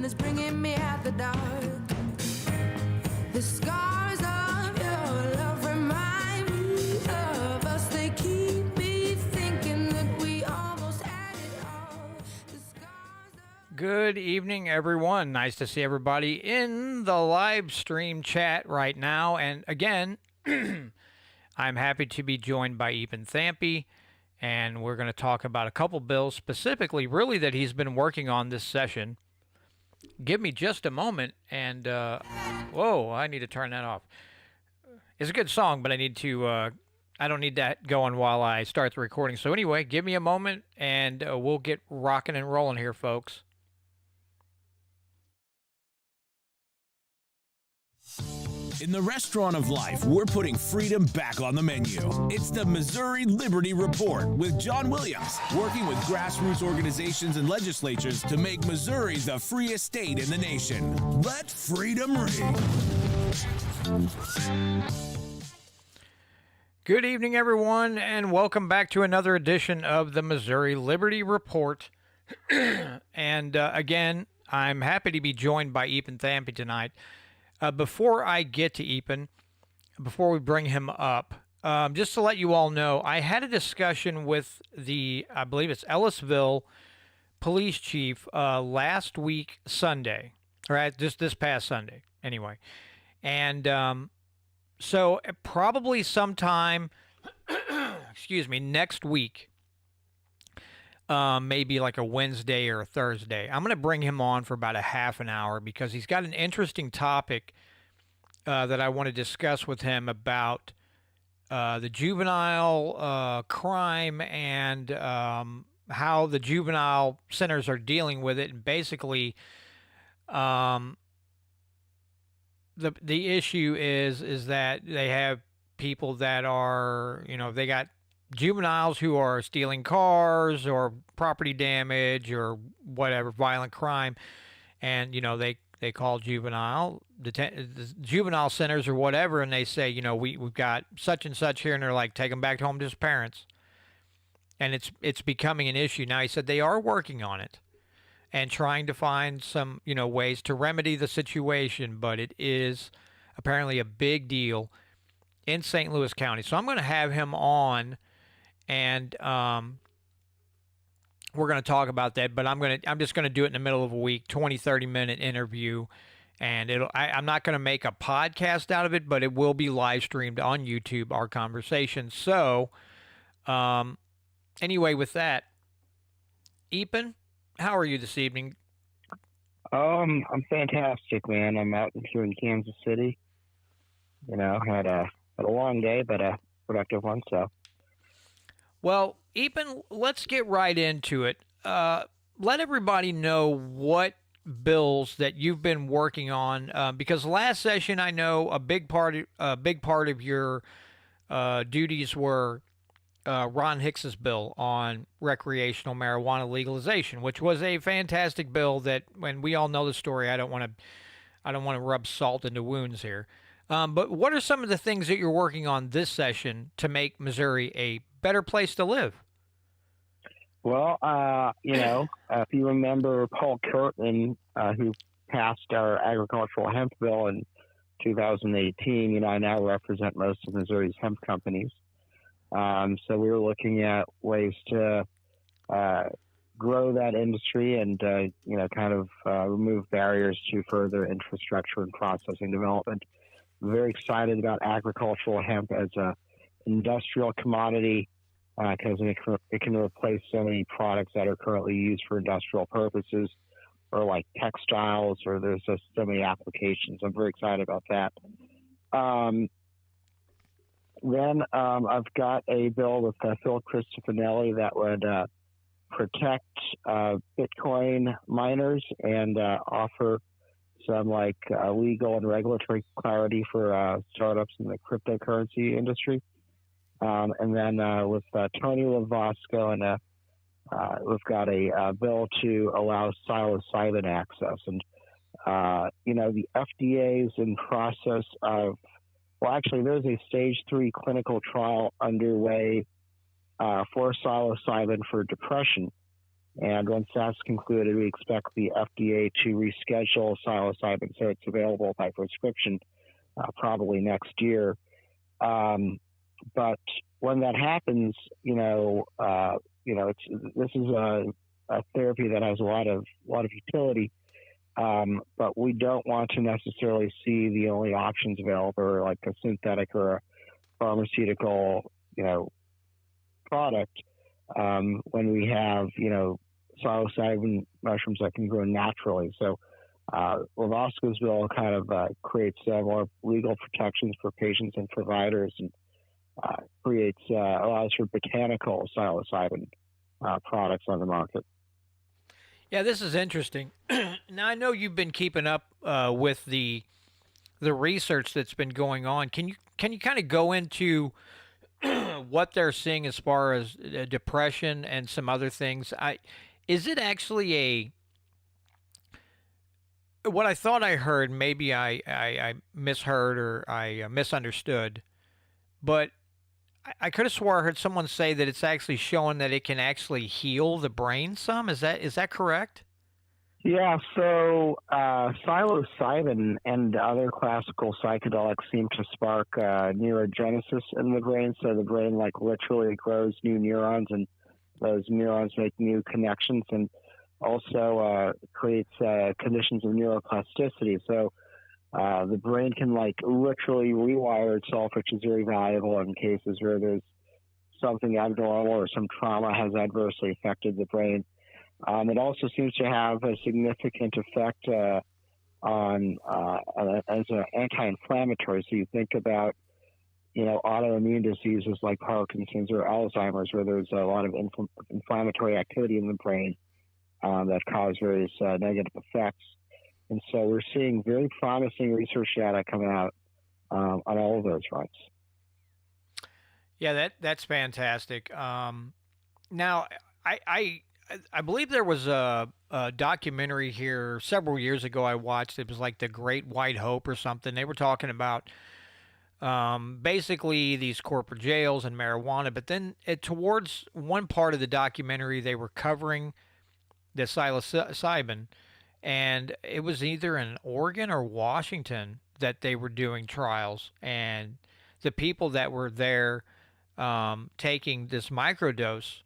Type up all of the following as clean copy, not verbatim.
and it's bringing me out the dark. The scars of your love remind me of us. They keep me thinking that we almost had it all. The scars of... Good evening, everyone. Nice to see everybody in the live stream chat right now. And again, I'm happy to be joined by Eapen Thampy, and we're going to talk about a couple bills specifically, really, that he's been working on this session. Give me just a moment, and whoa, I need to turn that off. It's a good song, but I don't need that going while I start the recording. So anyway, give me a moment, and we'll get rocking and rolling here, folks. In the restaurant of life, we're putting freedom back on the menu. It's the Missouri Liberty Report with John Williams, working with grassroots organizations and legislatures to make Missouri the freest state in the nation. Let freedom ring. Good evening, everyone, and welcome back to another edition of the Missouri Liberty Report. And again, I'm happy to be joined by Eapen Thampy tonight. Before I get to Eapen, before we bring him up, just to let you all know, I had a discussion with I believe it's Ellisville police chief last week Sunday, right? Just this past Sunday, anyway. And so probably sometime, excuse me, next week, maybe like a Wednesday or a Thursday, I'm going to bring him on for about a half an hour because he's got an interesting topic that I want to discuss with him about the juvenile crime and how the juvenile centers are dealing with it. And basically, the issue is that they have people that are, they got juveniles who are stealing cars or property damage or whatever, violent crime, and they call the juvenile centers or whatever, and they say, we've got such and such here, and they're like, take them back home to his parents, and it's becoming an issue now. He said they are working on it and trying to find some ways to remedy the situation, but it is apparently a big deal in St. Louis County. So I'm going to have him on. And we're going to talk about that, but I'm just going to do it in the middle of a week, 20, 30-minute interview. And I'm not going to make a podcast out of it, but it will be live streamed on YouTube, our conversation. So anyway, with that, Eapen, how are you this evening? I'm fantastic, man. I'm out here in Kansas City. Had a long day, but a productive one, so. Well, Eapen, let's get right into it. Let everybody know what bills that you've been working on, because last session I know a big part of your duties were Ron Hicks's bill on recreational marijuana legalization, which was a fantastic bill. That when we all know the story, I don't want to rub salt into wounds here. But what are some of the things that you're working on this session to make Missouri a better place to live? Well, if you remember Paul Curtin, who passed our agricultural hemp bill in 2018, I now represent most of Missouri's hemp companies. So we were looking at ways to grow that industry and, remove barriers to further infrastructure and processing development. Very excited about agricultural hemp as a industrial commodity because it can replace so many products that are currently used for industrial purposes or like textiles, or there's just so many applications. I'm very excited about that. Then I've got a bill with Phil Cristofanelli that would protect Bitcoin miners and offer some legal and regulatory clarity for startups in the cryptocurrency industry. And then with Tony Lavasco, and we've got a bill to allow psyilocybin access. And, the FDA is in process of, there's a stage 3 clinical trial underway for psilocybin for depression. And once that's concluded, we expect the FDA to reschedule psilocybin so it's available by prescription probably next year. But when that happens, this is a therapy that has a lot of utility. But we don't want to necessarily see the only options available, like a synthetic or a pharmaceutical, product, when we have, psilocybin mushrooms that can grow naturally. So, Levosca's bill kind of creates more legal protections for patients and providers, and allows for botanical psilocybin products on the market. Yeah, this is interesting. Now I know you've been keeping up with the research that's been going on. Can you kind of go into what they're seeing as far as depression and some other things? Is it actually what I thought I heard? Maybe I misheard or I misunderstood, but I could have swore I heard someone say that it's actually showing that it can actually heal the brain some. Is that correct? Yeah, so psilocybin and other classical psychedelics seem to spark neurogenesis in the brain. So the brain literally grows new neurons, and those neurons make new connections, and also creates conditions of neuroplasticity. So the brain can literally rewire itself, which is very valuable in cases where there's something abnormal or some trauma has adversely affected the brain. It also seems to have a significant effect as an anti-inflammatory. So you think about, autoimmune diseases like Parkinson's or Alzheimer's, where there's a lot of inflammatory activity in the brain that cause various negative effects. And so we're seeing very promising research data coming out on all of those fronts. Yeah, that's fantastic. Now, I believe there was a documentary here several years ago I watched. It was like The Great White Hope or something. They were talking about basically these corporate jails and marijuana, but then towards one part of the documentary, they were covering the psilocybin, and it was either in Oregon or Washington that they were doing trials, and the people that were there taking this microdose,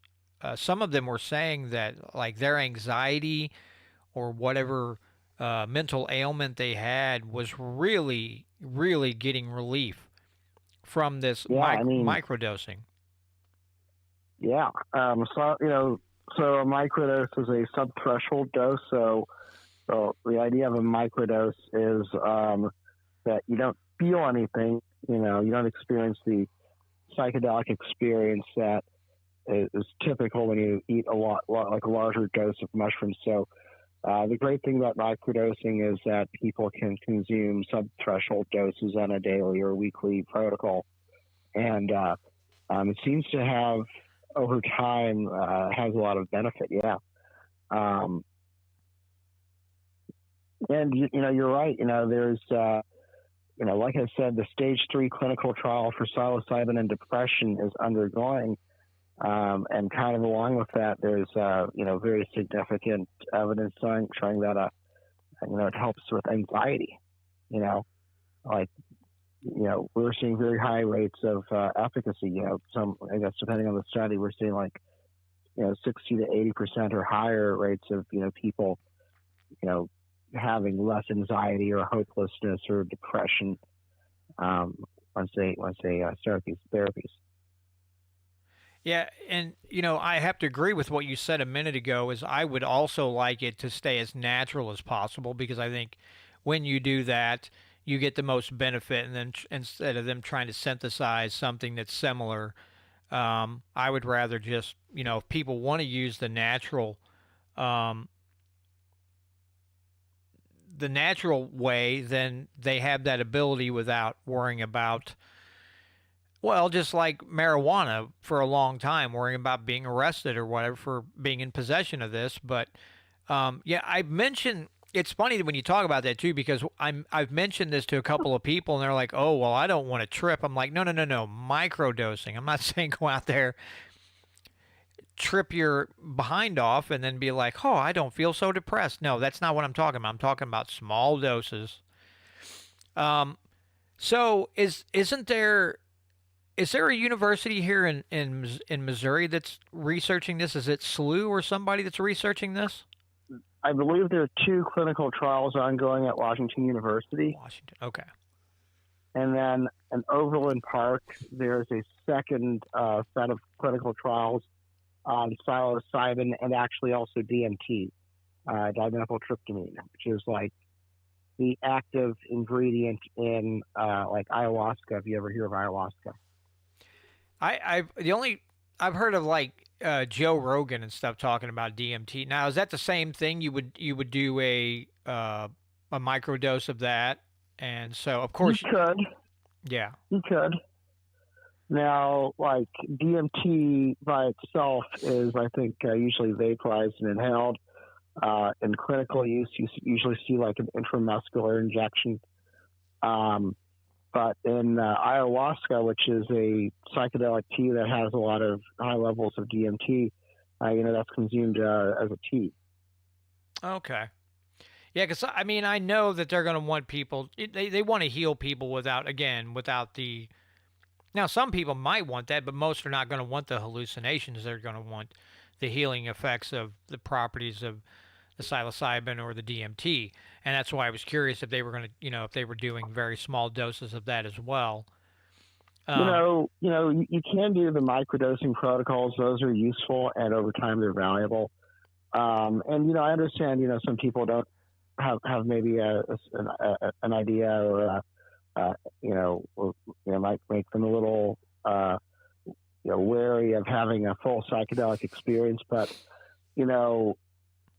some of them were saying that their anxiety or whatever mental ailment they had was really, really getting relief from this microdosing. Yeah. So a microdose is a subthreshold dose. So the idea of a microdose is that you don't feel anything. You don't experience the psychedelic experience that is typical when you eat a larger dose of mushrooms. So the great thing about microdosing is that people can consume subthreshold doses on a daily or weekly protocol, and it seems to have over time has a lot of benefit. Yeah. And you're right. There's like I said, the stage 3 clinical trial for psilocybin and depression is undergoing. And kind of along with that, there's very significant evidence showing that it helps with anxiety. We're seeing very high rates of efficacy. Some, I guess, depending on the study, we're seeing 60 to 80% or higher rates of people having less anxiety or hopelessness or depression once they start these therapies. Yeah, and I have to agree with what you said a minute ago. Is I would also like it to stay as natural as possible, because I think when you do that, you get the most benefit. And then instead of them trying to synthesize something that's similar, I would rather just if people want to use the natural way, then they have that ability without worrying about. Well, just like marijuana for a long time, worrying about being arrested or whatever for being in possession of this. But yeah, I mentioned, it's funny when you talk about that too, because I've mentioned this to a couple of people and they're like, oh, well, I don't want to trip. I'm like, no, microdosing. I'm not saying go out there trip your behind off and then be like, oh, I don't feel so depressed. No, that's not what I'm talking about. I'm talking about small doses. Um, so is there a university here in Missouri that's researching this? Is it SLU or somebody that's researching this? I believe there are 2 clinical trials ongoing at Washington University. Washington. Okay. And then in Overland Park, there's a second set of clinical trials on psyilocybin and actually also DMT, dimethyltryptamine, which is like the active ingredient in like ayahuasca. If you ever hear of ayahuasca. I've heard of like Joe Rogan and stuff talking about DMT. Now, is that the same thing? You would do a microdose of that, and so of course You could. yeah. You could. Now, like DMT by itself is, I think, usually vaporized and inhaled. In clinical use, you usually see like an intramuscular injection. But in ayahuasca, which is a psychedelic tea that has a lot of high levels of DMT, that's consumed as a tea. Okay. Yeah, because I mean, I know that they're going to want people. They want to heal people without the. Now, some people might want that, but most are not going to want the hallucinations. They're going to want the healing effects of the properties of the psilocybin or the DMT, and that's why I was curious if they were going to, if they were doing very small doses of that as well. You can do the microdosing protocols; those are useful, and over time they're valuable. And I understand, some people don't have maybe an idea or might make them a little wary of having a full psychedelic experience. But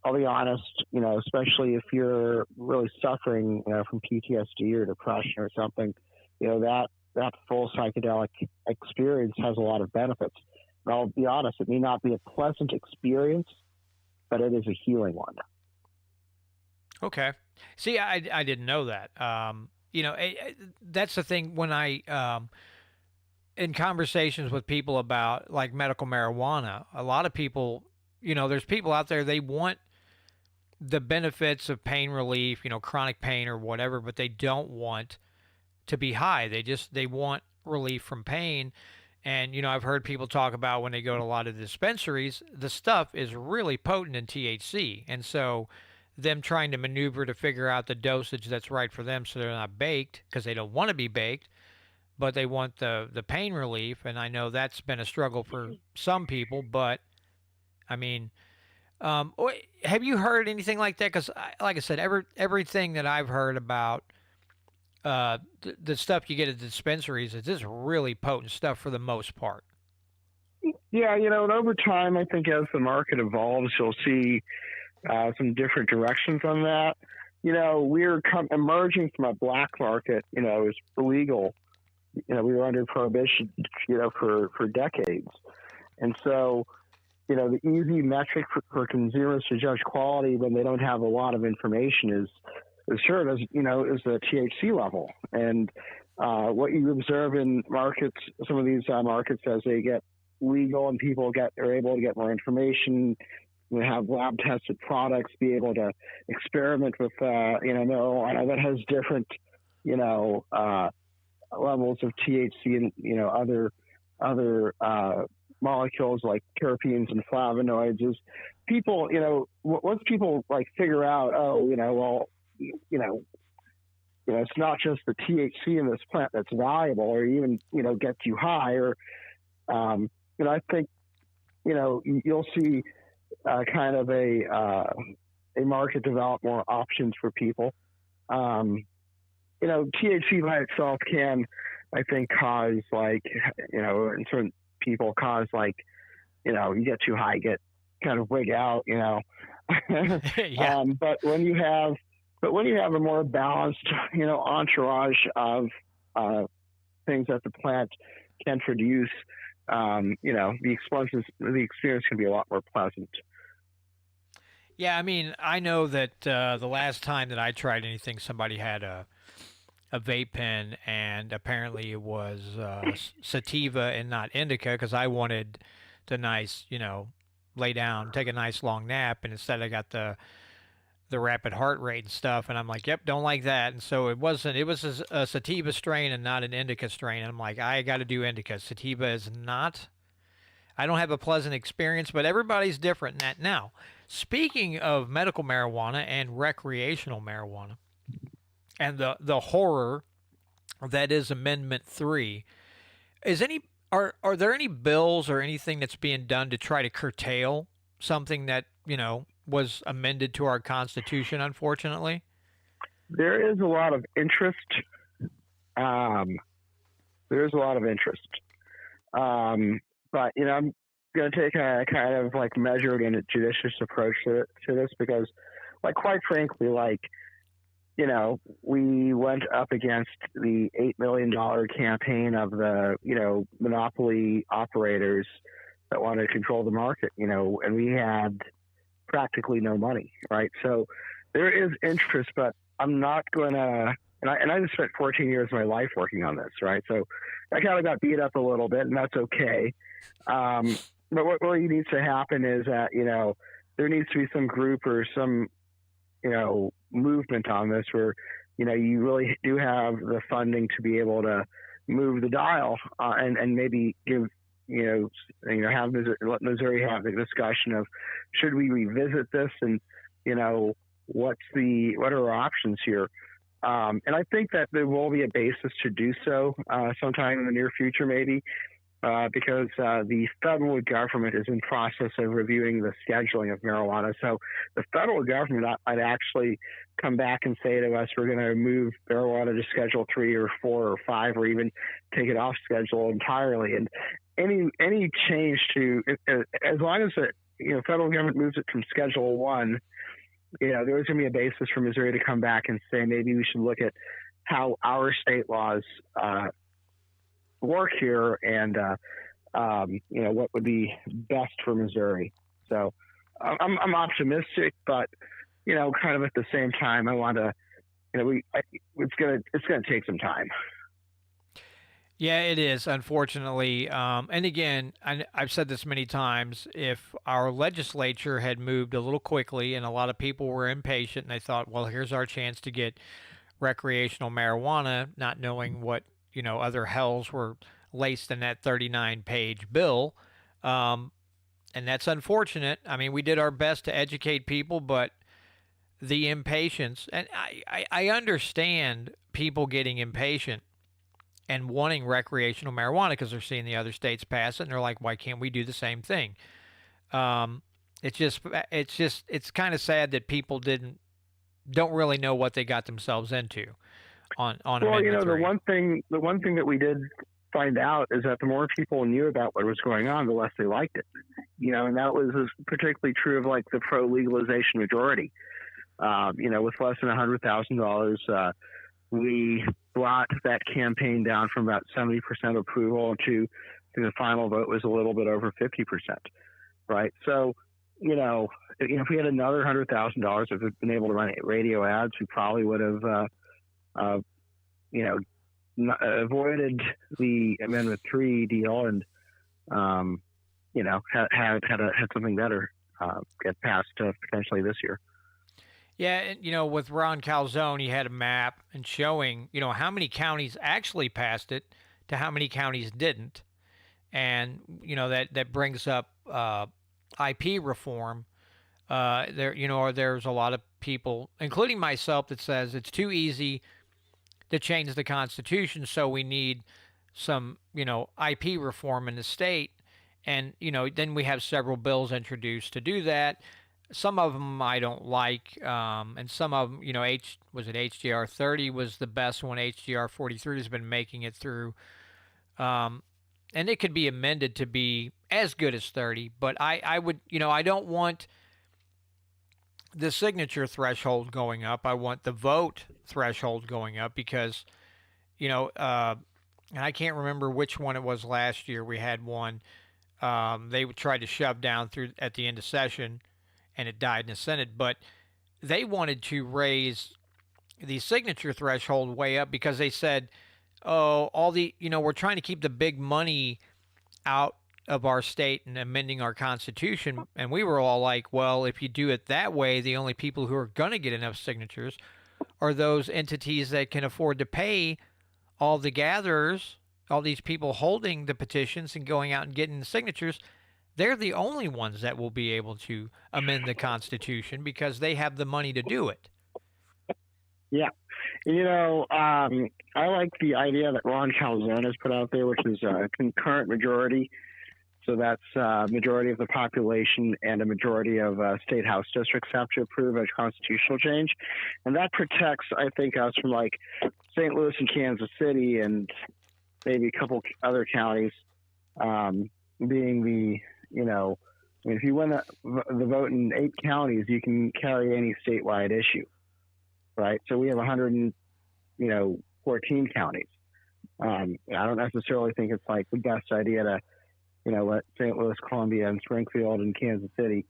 I'll be honest, especially if you're really suffering, from PTSD or depression or something, that full psychedelic experience has a lot of benefits. And I'll be honest, it may not be a pleasant experience, but it is a healing one. Okay. See, I didn't know that. That's the thing when in conversations with people about like medical marijuana, a lot of people, there's people out there, they want the benefits of pain relief, chronic pain or whatever, but they don't want to be high. They want relief from pain. And, I've heard people talk about when they go to a lot of the dispensaries, the stuff is really potent in THC. And so them trying to maneuver to figure out the dosage that's right for them so they're not baked because they don't want to be baked, but they want the pain relief. And I know that's been a struggle for some people, but I mean, have you heard anything like that? Because, like I said, everything that I've heard about the stuff you get at the dispensaries is just really potent stuff for the most part. Yeah, and over time, I think as the market evolves, you'll see some different directions on that. We're emerging from a black market, is illegal. We were under prohibition, for decades. And so, the easy metric for consumers to judge quality when they don't have a lot of information is the THC level. And what you observe in markets, some of these markets, as they get legal and people are able to get more information, we have lab tested products, be able to experiment with, marijuana that has different, levels of THC and, other molecules like terpenes and flavonoids is people, once people like figure out, it's not just the THC in this plant that's valuable or even, gets you high or, I think, you'll see kind of a market develop more options for people. THC by itself can, I think, cause like, in certain people cause like, you get too high, get kind of wig out, Yeah. But when you have a more balanced, entourage of things that the plant can produce, the experience can be a lot more pleasant. Yeah, I mean, I know that the last time that I tried anything, somebody had a vape pen, and apparently it was sativa and not indica because I wanted the nice, lay down, take a nice long nap, and instead I got the rapid heart rate and stuff, and I'm like, yep, don't like that. And so it was a sativa strain and not an indica strain. And I'm like, I got to do indica. Sativa is not. I don't have a pleasant experience, but everybody's different in that. Now, speaking of medical marijuana and recreational marijuana, and the horror that is Amendment 3, are there any bills or anything that's being done to try to curtail something that, was amended to our Constitution, unfortunately? There is a lot of interest. There's a lot of interest. But, I'm going to take a kind of like measured and judicious approach to this because, like, quite frankly, we went up against the $8 million campaign of the, monopoly operators that wanted to control the market, and we had practically no money, right? So there is interest, but I'm not going to, and I just spent 14 years of my life working on this, right? So I kind of got beat up a little bit, and that's okay. But what really needs to happen is that, there needs to be some group or some, movement on this where, you really do have the funding to be able to move the dial and maybe give, let Missouri have the discussion of should we revisit this and, what are our options here? And I think that there will be a basis to do so sometime in the near future, maybe, because the federal government is in process of reviewing the scheduling of marijuana. So the federal government might actually come back and say to us, we're going to move marijuana to Schedule 3 or 4 or 5 or even take it off schedule entirely. And any change to, as long as the federal government moves it from Schedule 1, there's going to be a basis for Missouri to come back and say maybe we should look at how our state laws work here and what would be best for Missouri. So I'm optimistic, but kind of at the same time I want to it's gonna take some time. Yeah, it is, unfortunately. And again, I've said this many times, if our legislature had moved a little quickly and a lot of people were impatient and they thought, well, here's our chance to get recreational marijuana, not knowing what, other hells were laced in that 39-page bill. And that's unfortunate. I mean, we did our best to educate people, but the impatience, and I understand people getting impatient and wanting recreational marijuana because they're seeing the other states pass it, and they're like, why can't we do the same thing? It's kind of sad that people don't really know what they got themselves into on well, Amendment 3. the one thing that we did find out is that the more people knew about what was going on, the less they liked it. And that was particularly true of like the pro legalization majority. With less than $100,000, we brought that campaign down from about 70% approval to the final vote was a little bit over 50%, right? So, if we had another $100,000, if we'd been able to run radio ads, we probably would have, avoided the Amendment 3 deal and, had something better get passed potentially this year. Yeah, and with Ron Calzone, he had a map and showing, how many counties actually passed it to how many counties didn't. And, that brings up IP reform. There's a lot of people, including myself, that says it's too easy to change the Constitution, so we need some, IP reform in the state. And, then we have several bills introduced to do that. Some of them I don't like, and some of them, HGR 30 was the best one. HGR 43 has been making it through, and it could be amended to be as good as 30. But I would, I don't want the signature threshold going up. I want the vote threshold going up because, and I can't remember which one it was last year. We had one they tried to shove down through at the end of session, and it died in the Senate. But they wanted to raise the signature threshold way up because they said, oh, we're trying to keep the big money out of our state and amending our constitution. And we were all like, well, if you do it that way, the only people who are going to get enough signatures are those entities that can afford to pay all the gatherers, all these people holding the petitions and going out and getting the signatures. They're the only ones that will be able to amend the Constitution because they have the money to do it. Yeah. I like the idea that Ron Calzone has put out there, which is a concurrent majority. So that's a majority of the population and a majority of state house districts have to approve a constitutional change. And that protects, I think, us from like St. Louis and Kansas City and maybe a couple other counties being the, if you win the vote in 8 counties, you can carry any statewide issue, right? So we have 114 counties. I don't necessarily think it's like the best idea to, let St. Louis, Columbia, and Springfield and Kansas City,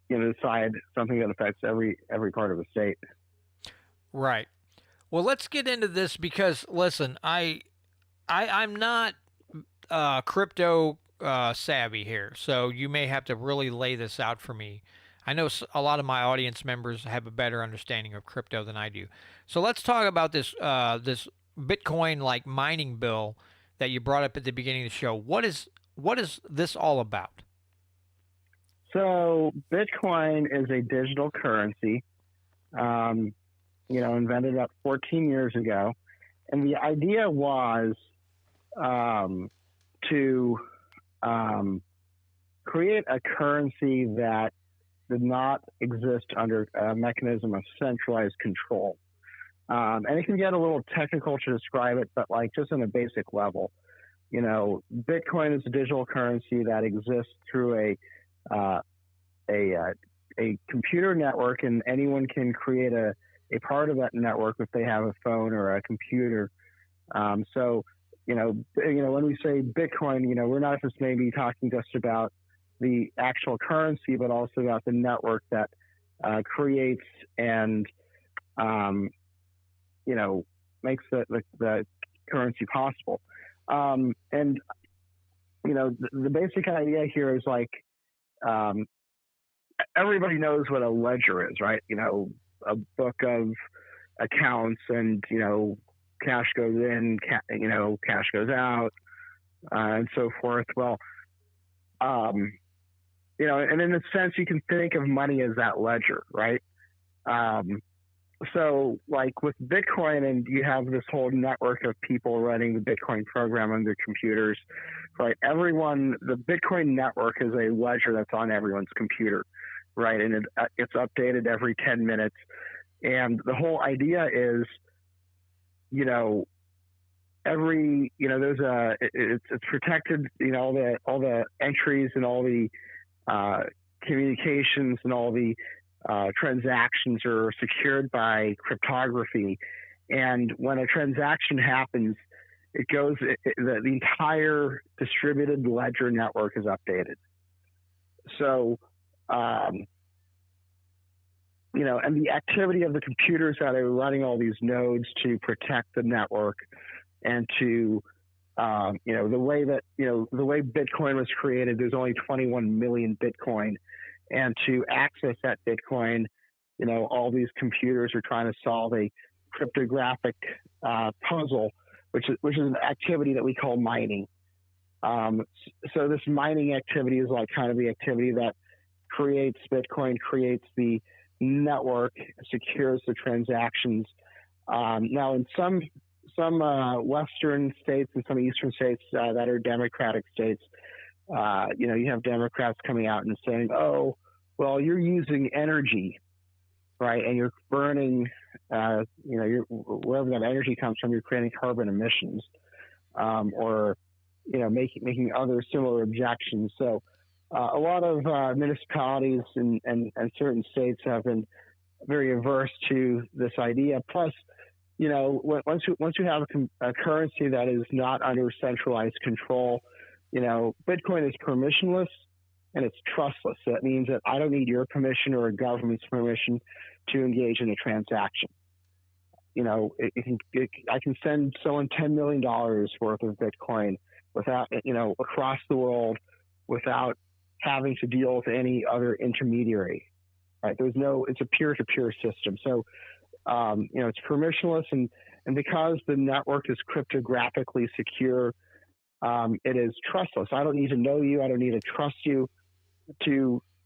decide something that affects every part of the state. Right. Well, let's get into this because, listen, I'm not crypto savvy here, so you may have to really lay this out for me. I know a lot of my audience members have a better understanding of crypto than I do. So let's talk about this this Bitcoin like mining bill that you brought up at the beginning of the show. What is this all about? So Bitcoin is a digital currency, invented about 14 years ago. And the idea was to create a currency that did not exist under a mechanism of centralized control. And it can get a little technical to describe it, but like just on a basic level, Bitcoin is a digital currency that exists through a computer network, and anyone can create a part of that network if they have a phone or a computer. So when we say Bitcoin, we're not just maybe talking just about the actual currency, but also about the network that creates and makes the currency possible. The basic idea here is like everybody knows what a ledger is, right? A book of accounts, and cash goes in, cash goes out, and so forth. Well, and in a sense, you can think of money as that ledger, right? So like with Bitcoin, and you have this whole network of people running the Bitcoin program on their computers, right? The Bitcoin network is a ledger that's on everyone's computer, right? And it's updated every 10 minutes. And the whole idea is, it's protected, all the entries and all the communications and all the transactions are secured by cryptography. And when a transaction happens, it goes, the entire distributed ledger network is updated. So, and the activity of the computers that are running all these nodes to protect the network and to, the way Bitcoin was created, there's only 21 million Bitcoin. And to access that Bitcoin, all these computers are trying to solve a cryptographic puzzle, which is an activity that we call mining. So this mining activity is like kind of the activity that creates Bitcoin, creates the network, secures the transactions. Now, in some Western states and some Eastern states that are Democratic states, you have Democrats coming out and saying, oh, well, you're using energy, right? And you're burning, wherever that energy comes from, you're creating carbon emissions, or, making other similar objections. So a lot of municipalities and certain states have been very averse to this idea. Plus, once you have a currency that is not under centralized control, Bitcoin is permissionless and it's trustless. So that means that I don't need your permission or a government's permission to engage in a transaction. I can send someone $10 million worth of Bitcoin without, across the world without having to deal with any other intermediary. Right? It's a peer-to-peer system. So, it's permissionless, and because the network is cryptographically secure, it is trustless. I don't need to know you. I don't need to trust you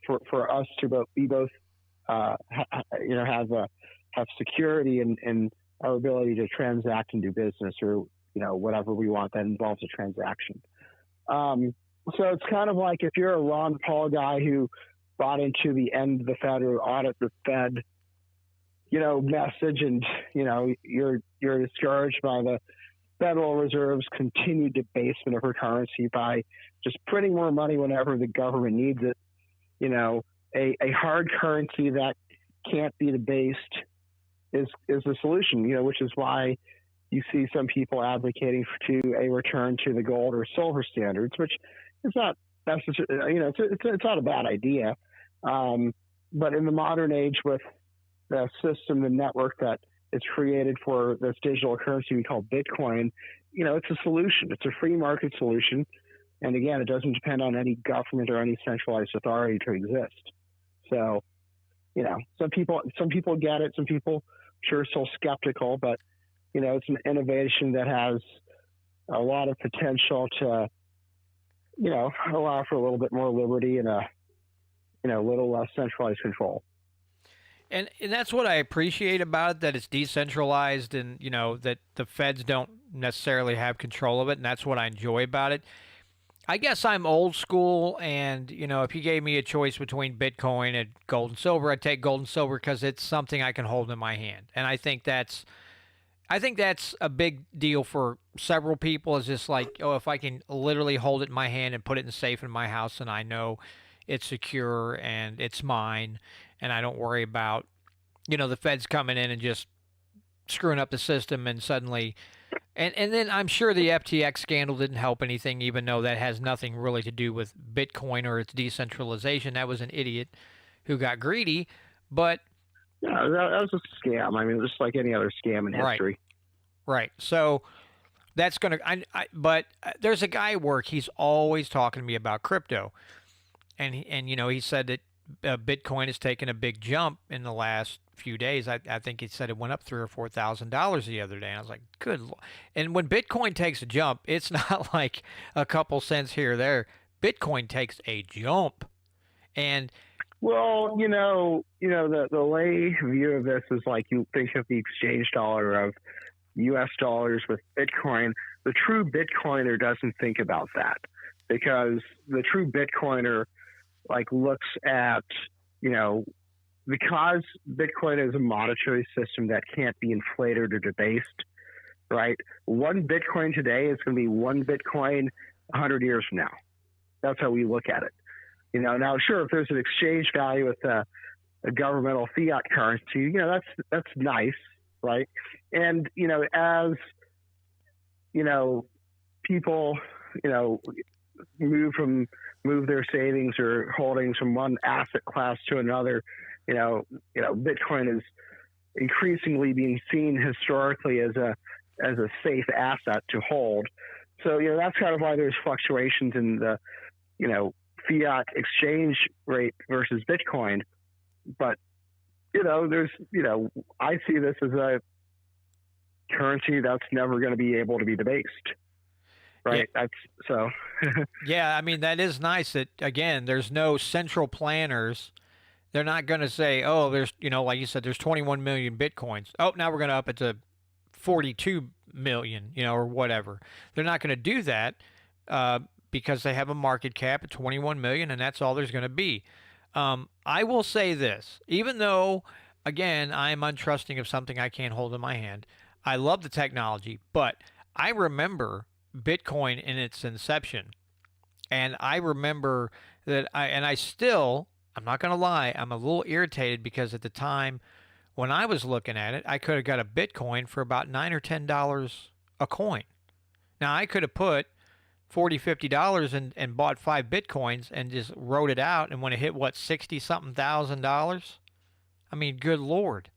for us to have security and our ability to transact and do business, or whatever we want that involves a transaction. So it's kind of like if you're a Ron Paul guy who bought into the end of the Fed or audit the Fed, message, and you're discouraged by the Federal Reserve's continued debasement of her currency by just printing more money whenever the government needs it. A hard currency that can't be debased is the solution. Which is why you see some people advocating to a return to the gold or silver standards, which is not necessarily, it's not a bad idea. But in the modern age, with the system, the network that is created for this digital currency we call Bitcoin, it's a solution. It's a free market solution. And again, it doesn't depend on any government or any centralized authority to exist. So, some people get it. Some people sure still skeptical, but, it's an innovation that has a lot of potential to, allow for a little bit more liberty and a little less centralized control. And that's what I appreciate about it, that it's decentralized, and that the feds don't necessarily have control of it, and that's what I enjoy about it. I guess I'm old school, and if you gave me a choice between Bitcoin and gold and silver, I'd take gold and silver because it's something I can hold in my hand, and I think that's a big deal for several people. Is just like, if I can literally hold it in my hand and put it in the safe in my house, and I know it's secure and it's mine, and I don't worry about, the feds coming in and just screwing up the system, and suddenly, and then I'm sure the FTX scandal didn't help anything, even though that has nothing really to do with Bitcoin or its decentralization. That was an idiot who got greedy, but yeah, that was a scam. I mean, just like any other scam in history. Right. So that's going to, but there's a guy at work, he's always talking to me about crypto. And he said that Bitcoin has taken a big jump in the last few days. I think he said it went up $3,000 or $4,000 the other day. And I was like, good Lord. And when Bitcoin takes a jump, it's not like a couple cents here or there. Bitcoin takes a jump. And well, the lay view of this is like, you think of the exchange dollar of U.S. dollars with Bitcoin. The true Bitcoiner doesn't think about that, because the true Bitcoiner looks at, because Bitcoin is a monetary system that can't be inflated or debased, right? One Bitcoin today is going to be one Bitcoin 100 years from now. That's how we look at it. Now, sure, if there's an exchange value with a governmental fiat currency, that's nice, right? And, as, people, move their savings or holdings from one asset class to another, Bitcoin is increasingly being seen historically as a safe asset to hold. So, that's kind of why there's fluctuations in the, fiat exchange rate versus Bitcoin. But, I see this as a currency that's never going to be able to be debased. Right. Yeah. That's so. Yeah, I mean, that is nice that, again, there's no central planners. They're not going to say, oh, there's, like you said, there's 21 million Bitcoins. Oh, now we're going to up it to 42 million, or whatever. They're not going to do that because they have a market cap at 21 million, and that's all there's going to be. I will say this, even though, again, I'm untrusting of something I can't hold in my hand, I love the technology, but I remember Bitcoin in its inception. And I remember that I'm not going to lie, I'm a little irritated because at the time when I was looking at it, I could have got a Bitcoin for about $9 or $10 a coin. Now, I could have put $40, $50 and bought 5 Bitcoins and just wrote it out. And when it hit, 60-something thousand dollars? I mean, good Lord.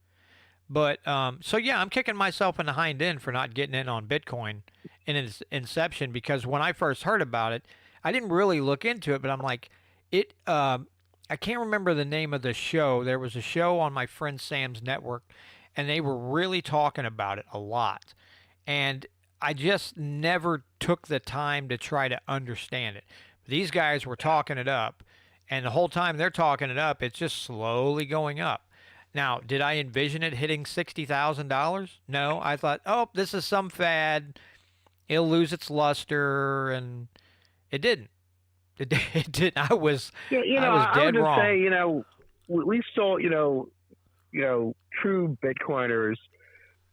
But so yeah, I'm kicking myself in the hind end for not getting in on Bitcoin in its inception, because when I first heard about it, I didn't really look into it, but I'm like, it. I can't remember the name of the show. There was a show on my friend Sam's network, and they were really talking about it a lot, and I just never took the time to try to understand it. These guys were talking it up, and the whole time they're talking it up, it's just slowly going up. Now, did I envision it hitting $60,000? No, I thought, oh, this is some fad. It'll lose its luster, and it didn't. It didn't. Yeah, I was I would dead just wrong. say, we still, true Bitcoiners,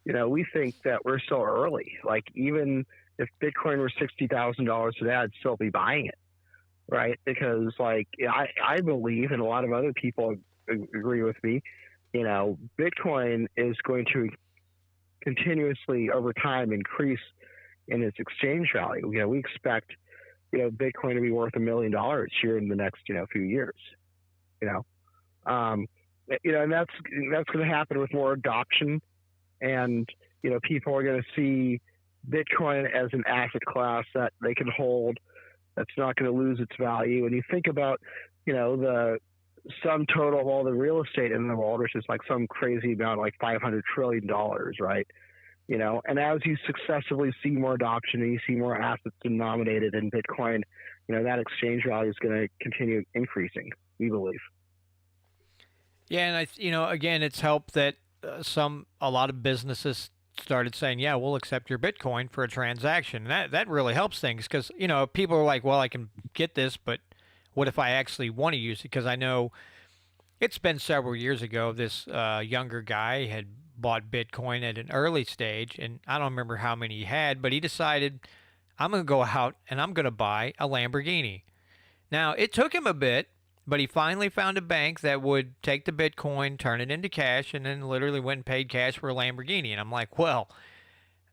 we think that we're still early. Like, even if Bitcoin were $60,000 today, I'd still be buying it, right? Because, like, I believe, and a lot of other people agree with me, Bitcoin is going to continuously over time increase in its exchange value. We expect, Bitcoin to be worth $1 million here in the next, few years. You know, um, and that's going to happen with more adoption, and people are going to see Bitcoin as an asset class that they can hold, that's not going to lose its value. And you think about, the sum total of all the real estate in the world, which is like some crazy amount, like $500 trillion, right? And as you successively see more adoption and you see more assets denominated in Bitcoin, that exchange value is going to continue increasing, we believe. Yeah, and again, it's helped that a lot of businesses started saying, "Yeah, we'll accept your Bitcoin for a transaction." And that really helps things, because people are like, "Well, I can get this, but what if I actually want to use it?" Because I know it's been several years ago. This younger guy had bought Bitcoin at an early stage, and I don't remember how many he had, but he decided, I'm going to go out and I'm going to buy a Lamborghini. Now, it took him a bit, but he finally found a bank that would take the Bitcoin, turn it into cash, and then literally went and paid cash for a Lamborghini. And I'm like, well,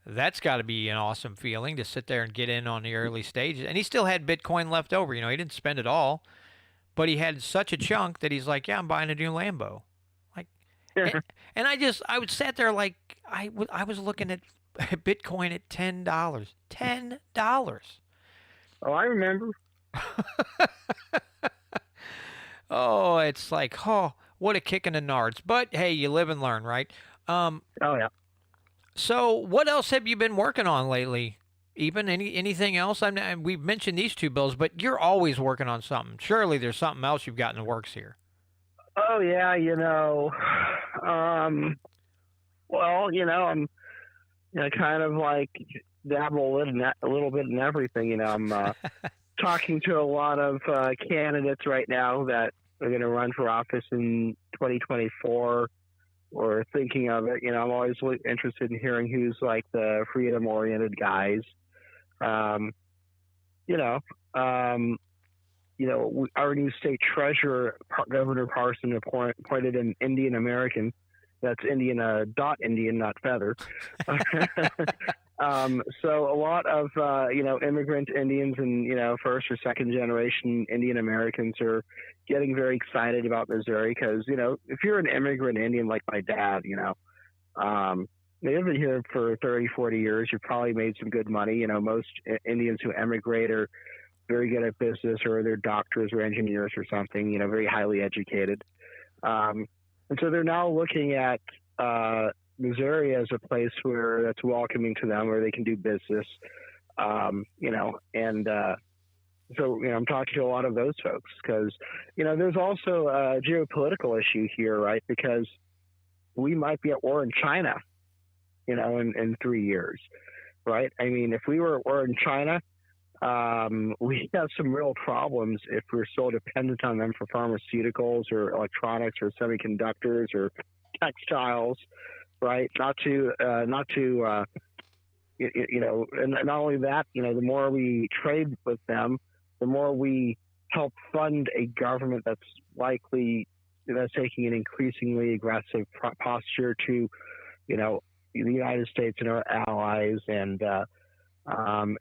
that's got to be an awesome feeling to sit there and get in on the early stages. And he still had Bitcoin left over. He didn't spend it all, but he had such a chunk that he's like, yeah, I'm buying a new Lambo. Like, and I would sat there like, I was looking at Bitcoin at $10. $10. Oh, I remember. Oh, it's like, oh, what a kick in the nards. But hey, you live and learn, right? Oh, yeah. So what else have you been working on lately? Even anything else? We've mentioned these two bills, but you're always working on something. Surely there's something else you've got in the works here. Oh, yeah, well, I'm kind of like dabble a little bit in everything. I'm talking to a lot of candidates right now that are going to run for office in 2024, or thinking of it. I'm always interested in hearing who's like the freedom-oriented guys. Our new state treasurer, Governor Parson, appointed an Indian American. That's Indian, Indian, not feather. So a lot of, immigrant Indians and, first or second generation Indian Americans are getting very excited about Missouri because, if you're an immigrant Indian like my dad, they've been here for 30, 40 years. You've probably made some good money. Most Indians who emigrate are very good at business, or they're doctors or engineers or something, very highly educated. And so they're now looking at Missouri as a place that's welcoming to them, where they can do business, so I'm talking to a lot of those folks because, there's also a geopolitical issue here, right? Because we might be at war in China, in 3 years, right? I mean, if we were at war in China, we have some real problems if we're so dependent on them for pharmaceuticals or electronics or semiconductors or textiles, right? And not only that, the more we trade with them, the more we help fund a government that's taking an increasingly aggressive posture to, the United States and our allies, and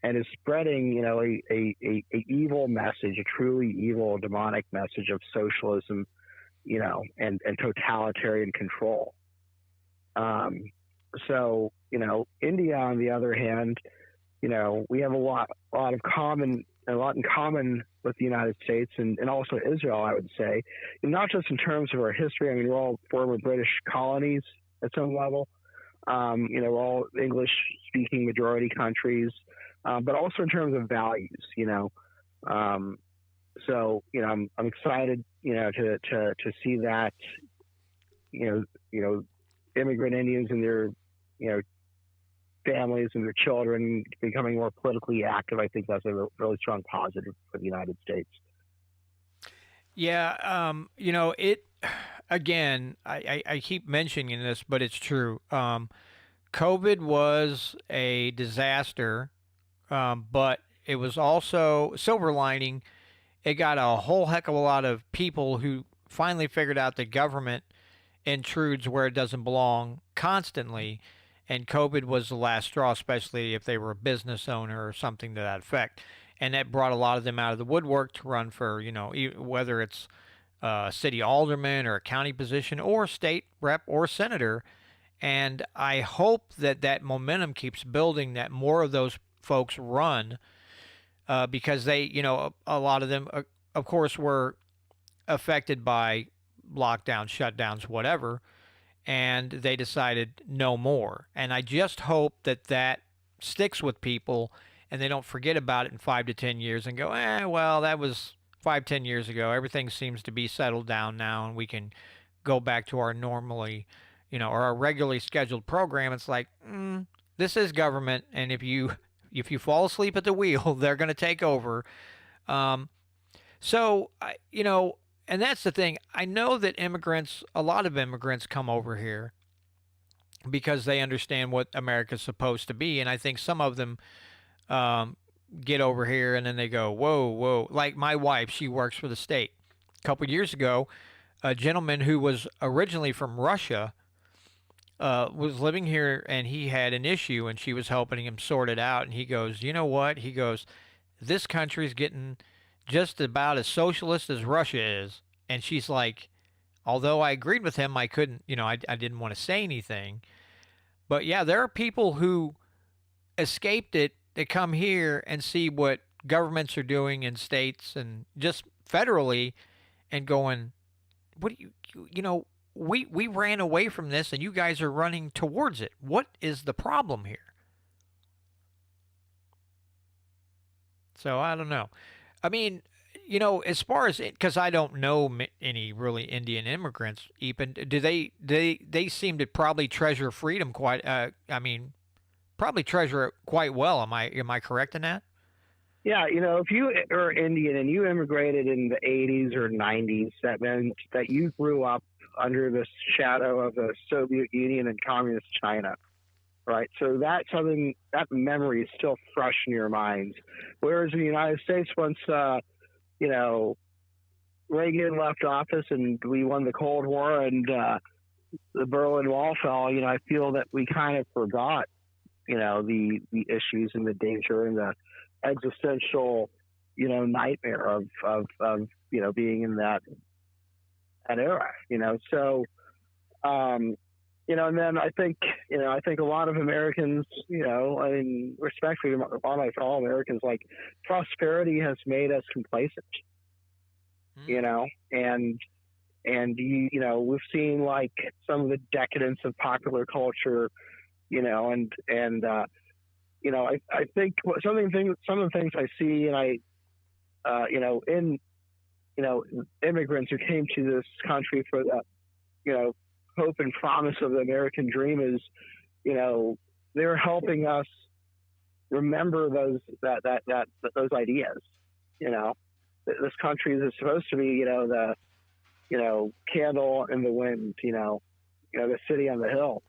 is spreading, a evil message, a truly evil, demonic message of socialism, and totalitarian control. So, India, on the other hand, we have a lot in common with the United States and also Israel, I would say, and not just in terms of our history. I mean, we're all former British colonies at some level. We're all English-speaking majority countries, but also in terms of values. So I'm excited, to see that, immigrant Indians and their, families and their children becoming more politically active. I think that's a really strong positive for the United States. Yeah, it again. I keep mentioning this, but it's true. COVID was a disaster, but it was also silver lining. It got a whole heck of a lot of people who finally figured out that government intrudes where it doesn't belong constantly. And COVID was the last straw, especially if they were a business owner or something to that effect. And that brought a lot of them out of the woodwork to run for, whether it's a city alderman or a county position or state rep or senator. And I hope that that momentum keeps building, that more of those folks run, because they, a lot of them, of course, were affected by lockdowns, shutdowns, whatever, and they decided no more. And I just hope that that sticks with people and they don't forget about it in 5 to 10 years and go, well, that was 5, 10 years ago. Everything seems to be settled down now and we can go back to our normally, or our regularly scheduled program. It's like, this is government, and if you fall asleep at the wheel, they're going to take over. So, and that's the thing. I know that a lot of immigrants come over here because they understand what America's supposed to be. And I think some of them get over here and then they go, whoa, whoa. Like my wife, she works for the state. A couple years ago, a gentleman who was originally from Russia was living here, and he had an issue, and she was helping him sort it out. And he goes, you know what? He goes, this country's getting just about as socialist as Russia is. And she's like, although I agreed with him, I couldn't, I didn't want to say anything. But yeah, there are people who escaped it that come here and see what governments are doing in states and just federally and going, what do we ran away from this and you guys are running towards it. What is the problem here? So I don't know. I mean, as far as because I don't know any really Indian immigrants, Eapen, do they seem to probably treasure freedom quite? Probably treasure it quite well. Am I correct in that? Yeah, if you are Indian and you immigrated in the 80s or 90s, that meant that you grew up under the shadow of the Soviet Union and communist China, right? So that memory is still fresh in your minds. Whereas in the United States, once Reagan left office and we won the Cold War and the Berlin Wall fell, I feel that we kind of forgot, the issues and the danger and the existential, nightmare of being in that era, So, and then I think a lot of Americans, respectfully, a lot of my fellow Americans, like prosperity has made us complacent, and we've seen like some of the decadence of popular culture, I think some of the things I see, and immigrants who came to this country for the, hope and promise of the American dream is, they're helping us remember those ideas. This country is supposed to be, the, candle in the wind, the city on the hill.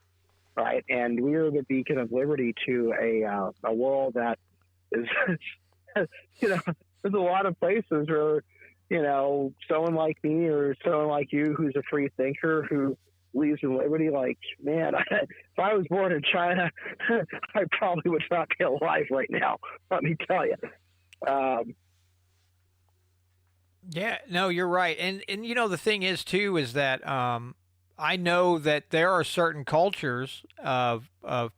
Right, and we're the beacon of liberty to a world that is, there's a lot of places where, someone like me or someone like you who's a free thinker who believes in liberty, like, man, if I was born in China, I probably would not be alive right now. Let me tell you. Yeah, no, you're right, and the thing is too is that I know that there are certain cultures of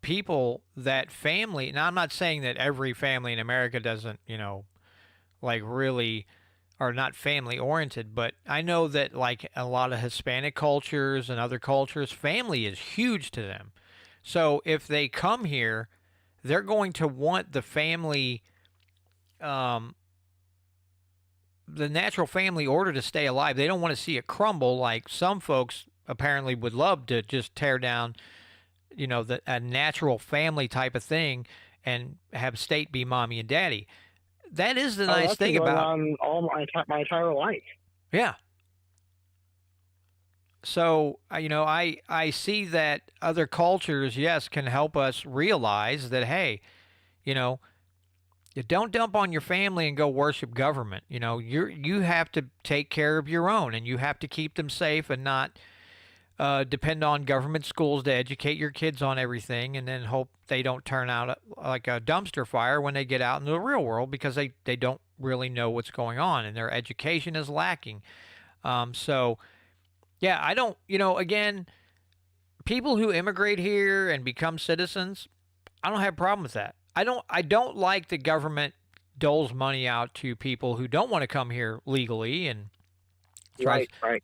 people that family. Now, I'm not saying that every family in America doesn't, like really are not family oriented, but I know that like a lot of Hispanic cultures and other cultures, family is huge to them. So if they come here, they're going to want the family, um, the natural family order to stay alive. They don't want to see it crumble like some folks apparently would love to just tear down, a natural family type of thing and have state be mommy and daddy. That is the Oh, nice that's been thing going about, on all my entire life. yeah. So, I see that other cultures, yes, can help us realize that, hey, you know, you don't dump on your family and go worship government. You have to take care of your own, and you have to keep them safe and not depend on government schools to educate your kids on everything, and then hope they don't turn out like a dumpster fire when they get out into the real world because they don't really know what's going on and their education is lacking. So yeah, I don't, again, people who immigrate here and become citizens, I don't have a problem with that. I don't like the government doles money out to people who don't want to come here legally and tries Right.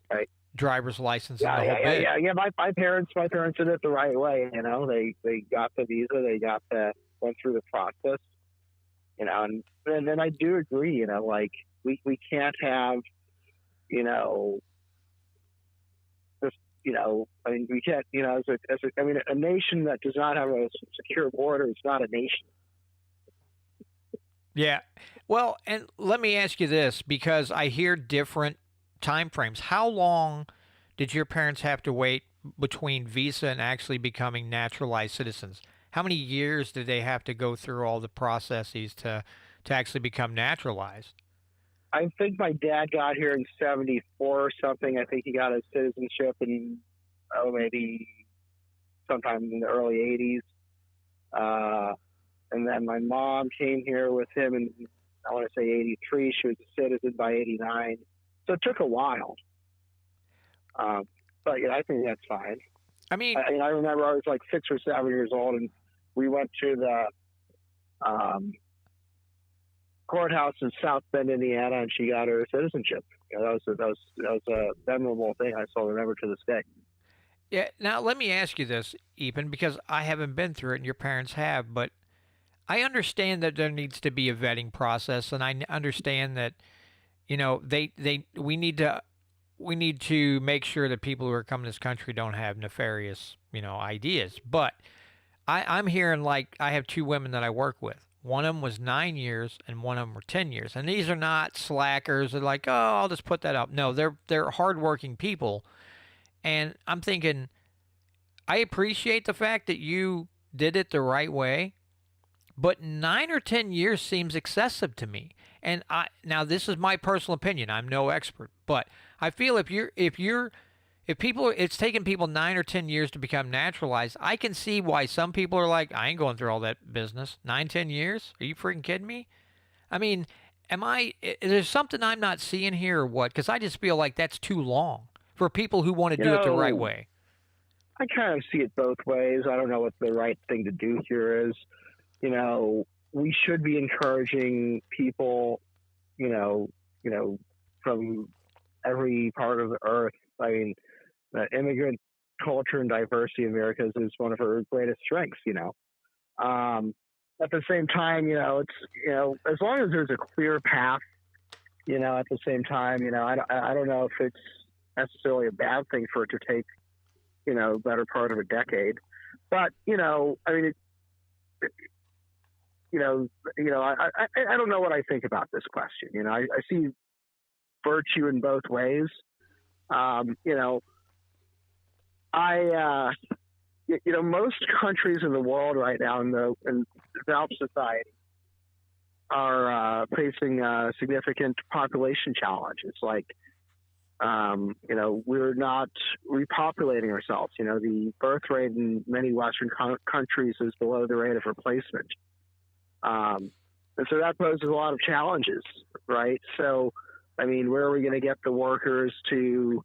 driver's license and Yeah, the whole yeah, yeah, bit. yeah, yeah. My parents did it the right way. They got the visa, went through the process. And then I do agree. Like we can't have, just I mean, we can't, a nation that does not have a secure border is not a nation. Yeah. Well, and let me ask you this because I hear different time frames. How long did your parents have to wait between visa and actually becoming naturalized citizens? How many years did they have to go through all the processes to actually become naturalized? I think my dad got here in '74 or something. I think he got his citizenship in maybe sometime in the early '80s. And then my mom came here with him in, I want to say '83. She was a citizen by '89. So it took a while. But yeah, I think that's fine. I mean, I remember I was like 6 or 7 years old, and we went to the courthouse in South Bend, Indiana, and she got her citizenship. That was a memorable thing I still remember to this day. yeah. Now let me ask you this, Eapen, because I haven't been through it and your parents have, but I understand that there needs to be a vetting process, and I understand that we need to make sure that people who are coming to this country don't have nefarious ideas. But I'm hearing like I have two women that I work with. One of them was 9 years, and one of them were 10 years. And these are not slackers. They're like, oh, I'll just put that up. No, they're hardworking people. And I'm thinking, I appreciate the fact that you did it the right way, but 9 or 10 years seems excessive to me. And now this is my personal opinion. I'm no expert, but I feel if people it's taken people 9 or 10 years to become naturalized, I can see why some people are like, I ain't going through all that business. 9, 10 years? Are you freaking kidding me? I mean, is there something I'm not seeing here or what? Because I just feel like that's too long for people who want to do it the right way. I kind of see it both ways. I don't know what the right thing to do here is. We should be encouraging people, from every part of the earth. I mean, the immigrant culture and diversity of America is one of our greatest strengths. At the same time, it's as long as there's a clear path. At the same time, I don't know if it's necessarily a bad thing for it to take, better part of a decade. But I mean, I don't know what I think about this question. I see virtue in both ways. Most countries in the world right now in developed society are facing significant population challenges. Like, we're not repopulating ourselves. The birth rate in many Western countries is below the rate of replacement. And so that poses a lot of challenges, right? So, I mean, where are we going to get the workers to,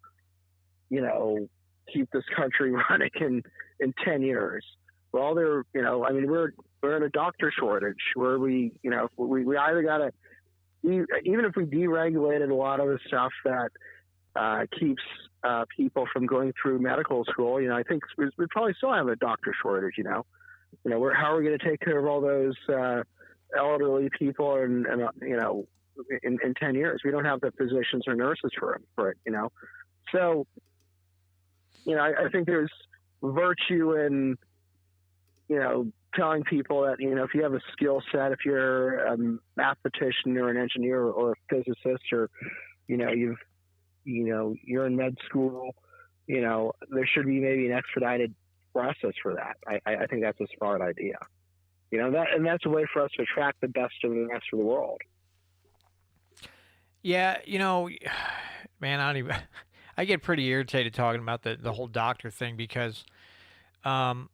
keep this country running in 10 years. Well, we're in a doctor shortage where we either got to, even if we deregulated a lot of the stuff that keeps people from going through medical school, I think we probably still have a doctor shortage. How are we going to take care of all those elderly people and in 10 years? We don't have the physicians or nurses for it. So I think there's virtue in telling people that if you have a skill set, if you're a mathematician or an engineer or a physicist, or you're in med school, there should be maybe an expedited process for that. I think that's a smart idea. That's a way for us to attract the best of the rest of the world. Yeah, man, I get pretty irritated talking about the whole doctor thing because, like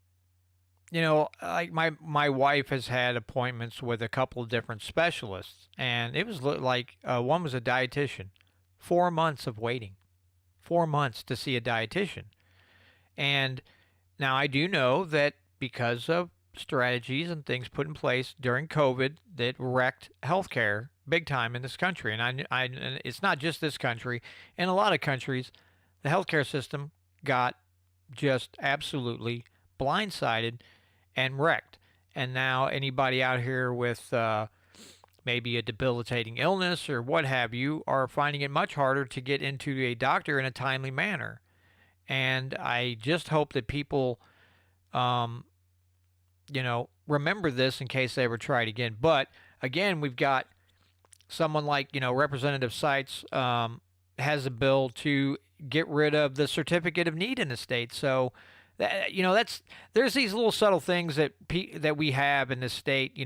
my wife has had appointments with a couple of different specialists, and it was like one was a dietitian, 4 months of waiting, 4 months to see a dietitian. And now I do know that because of strategies and things put in place during COVID that wrecked healthcare big time in this country. And and it's not just this country. In a lot of countries, the healthcare system got just absolutely blindsided and wrecked. And now anybody out here with maybe a debilitating illness or what have you are finding it much harder to get into a doctor in a timely manner. And I just hope that people, remember this in case they ever try it again. But again, we've got someone like, Representative Seitz has a bill to get rid of the certificate of need in the state. So, there's these little subtle things that we have in this state,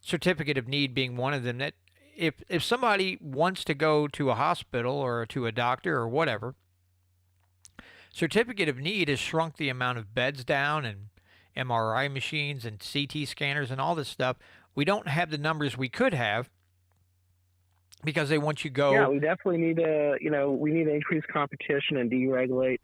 certificate of need being one of them, that if somebody wants to go to a hospital or to a doctor or whatever, certificate of need has shrunk the amount of beds down and MRI machines and CT scanners and all this stuff. We don't have the numbers we could have because they want you to go. Yeah, we definitely need we need to increase competition and deregulate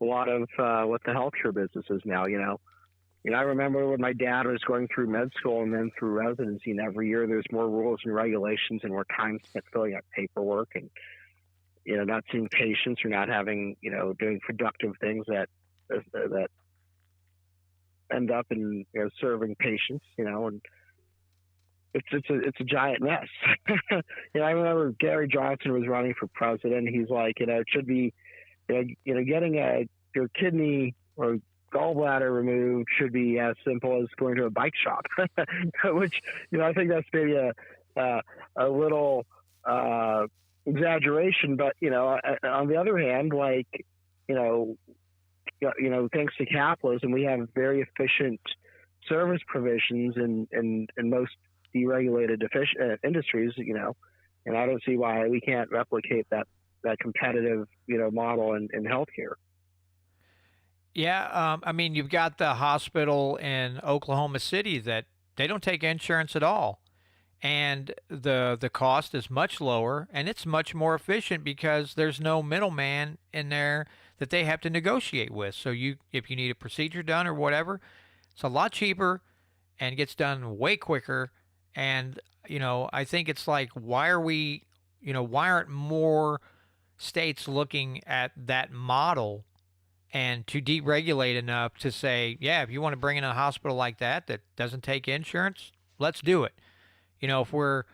a lot of what the healthcare business is now. I remember when my dad was going through med school and then through residency, and every year there's more rules and regulations and more time spent filling out paperwork and not seeing patients or not having doing productive things that end up in serving patients. And it's a giant mess. I remember Gary Johnson was running for president. He's like, it should be, getting your kidney or gallbladder removed should be as simple as going to a bike shop, which, I think that's maybe a little exaggeration, but, on the other hand, like, thanks to capitalism, we have very efficient service provisions in most deregulated industries, and I don't see why we can't replicate that competitive, model in healthcare. Yeah, you've got the hospital in Oklahoma City that they don't take insurance at all, and the cost is much lower, and it's much more efficient because there's no middleman in there that they have to negotiate with. So if you need a procedure done or whatever, it's a lot cheaper and gets done way quicker. And I think it's like, why aren't more states looking at that model and to deregulate enough to say, yeah, if you want to bring in a hospital like that doesn't take insurance, let's do it. If we're,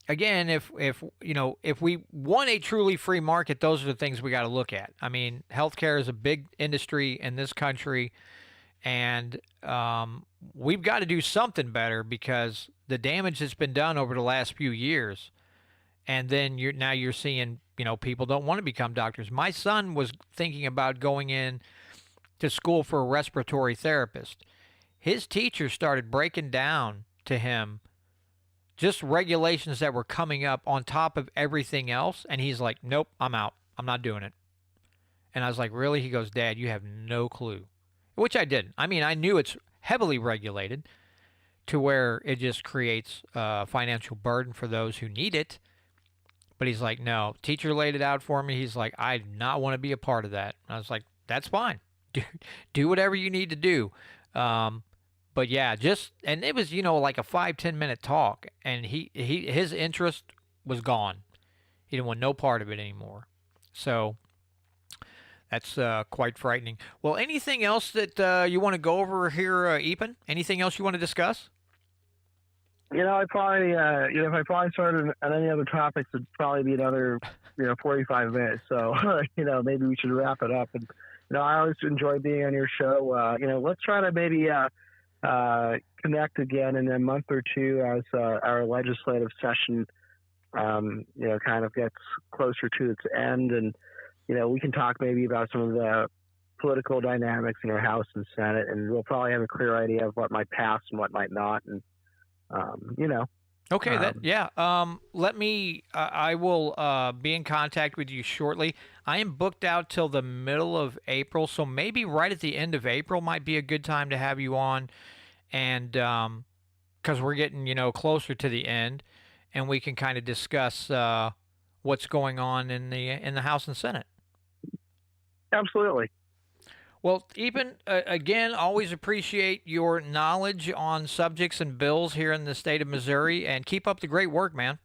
again, if we want a truly free market, those are the things we got to look at. Healthcare is a big industry in this country, and we've got to do something better because the damage that's been done over the last few years. And then you're seeing, people don't want to become doctors. My son was thinking about going in to school for a respiratory therapist. His teacher started breaking down to him just regulations that were coming up on top of everything else. And he's like, nope, I'm out. I'm not doing it. And I was like, really? He goes, Dad, you have no clue. Which I didn't. I knew it's heavily regulated to where it just creates a financial burden for those who need it. But he's like, no, teacher laid it out for me. He's like, I do not want to be a part of that. And I was like, that's fine. Do whatever you need to do. But yeah, and it was, like a 5-10 minute talk, and his interest was gone. He didn't want no part of it anymore. So that's quite frightening. Well, anything else that you want to go over here, Eapen? Anything else you want to discuss? I probably, if I probably started on any other topics, it'd probably be another, 45 minutes. So, maybe we should wrap it up. And, I always enjoy being on your show. Let's try to maybe connect again in a month or two as our legislative session, kind of gets closer to its end. And, we can talk maybe about some of the political dynamics in our House and Senate, and we'll probably have a clear idea of what might pass and what might not. And, Okay, let me, I will be in contact with you shortly. I am booked out till the middle of April, so maybe right at the end of April might be a good time to have you on. And because we're getting, closer to the end, and we can kind of discuss what's going on in the House and Senate. Absolutely. Well, Eapen, again, always appreciate your knowledge on subjects and bills here in the state of Missouri, and keep up the great work, man.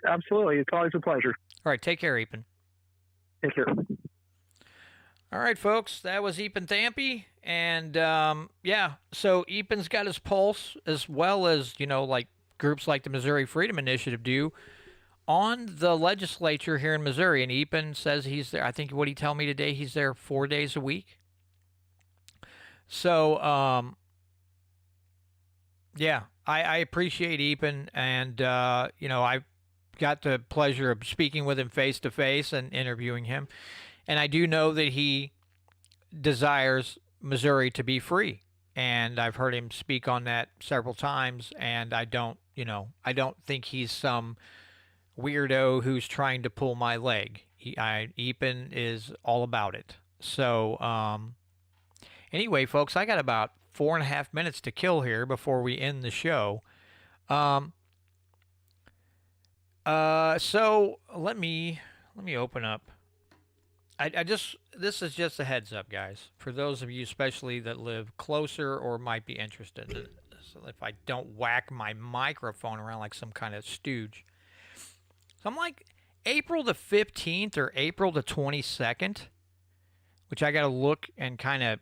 Absolutely. It's always a pleasure. All right, take care, Eapen. Take care. All right, folks, that was Eapen Thampy, and so Eapen's got his pulse, as well as, like groups like the Missouri Freedom Initiative do, on the legislature here in Missouri. And Eapen says he's there. I think what he told me today, he's there 4 days a week. So, I appreciate Eapen, and, I've got the pleasure of speaking with him face to face and interviewing him. And I do know that he desires Missouri to be free. And I've heard him speak on that several times, and I don't think he's some weirdo who's trying to pull my leg. Eapen is all about it. So, anyway, folks, I got about 4.5 minutes to kill here before we end the show. So let me open up. This is just a heads up, guys, for those of you especially that live closer or might be interested in it. So if I don't whack my microphone around like some kind of stooge. So I'm like April the 15th or April the 22nd, which I got to look and kind of